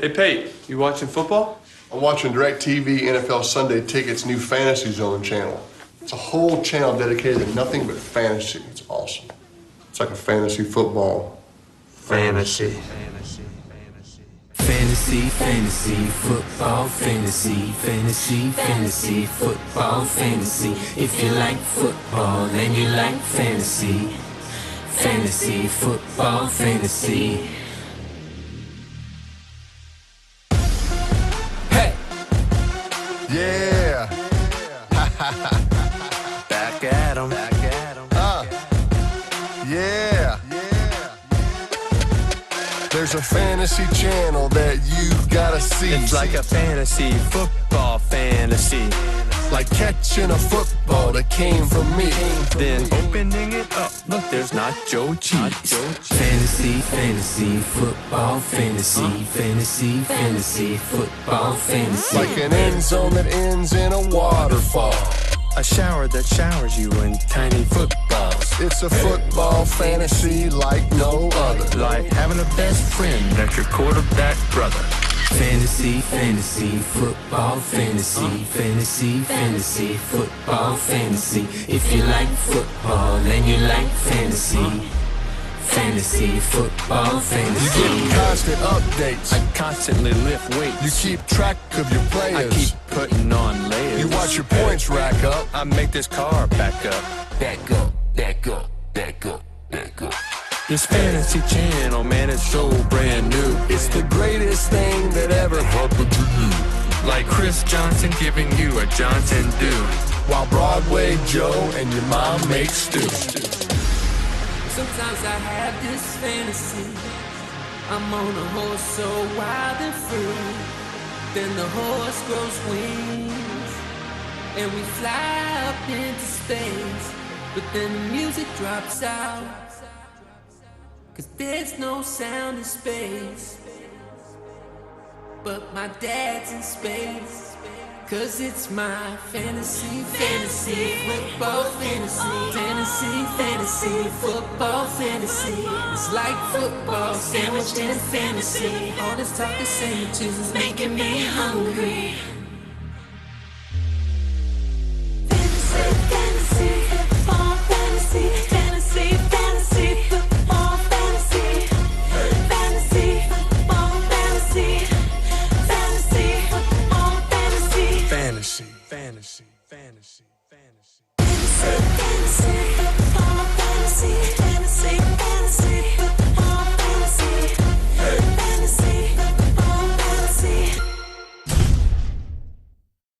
Hey, Pate, you watching football? I'm watching Directv NFL Sunday Ticket's new Fantasy Zone channel. It's a whole channel dedicated to nothing but fantasy. It's awesome. It's like a fantasy football. Fantasy, football, fantasy, football, fantasy. If you like football, then you like fantasy. Fantasy, football, fantasy. Hey! Yeah! Back at 'em. Yeah! There's a fantasy channel that you've gotta see. It's like a fantasy, football fantasy. Like catching a football that came from me. Then opening it up, look, there's nacho cheese. Fantasy, football fantasy. Fantasy, football fantasy. Like an end zone that ends in a waterfall. A shower that showers you in tiny footballs. It's a football fantasy like no other. Like having a best friend that's your quarterback brother. Fantasy, football fantasy, football fantasy. If you like football, then you like fantasy. Fantasy, football fantasy. You get constant updates. I constantly lift weights. You keep track of your players. I keep putting on layers. You watch your points rack up. I make this car back up. Back up. This fantasy channel, man, it's so brand new. It's the greatest thing that ever happened to you. Like Chris Johnson giving you a Johnson do. While Broadway Joe and your mom make stew. Sometimes I have this fantasy. I'm on a horse so wild and free. Then the horse grows wings and we fly up into space. But then the music drops out, 'cause there's no sound in space. But my dad's in space, 'cause it's my fantasy, football fantasy, football fantasy. It's like football sandwiched in fantasy. All this talk of sandwiches is making me hungry. Fantasy, football fantasy, football fantasy. Fantasy, football fantasy. Fantasy, football fantasy. Fantasy. Fantasy, football fantasy.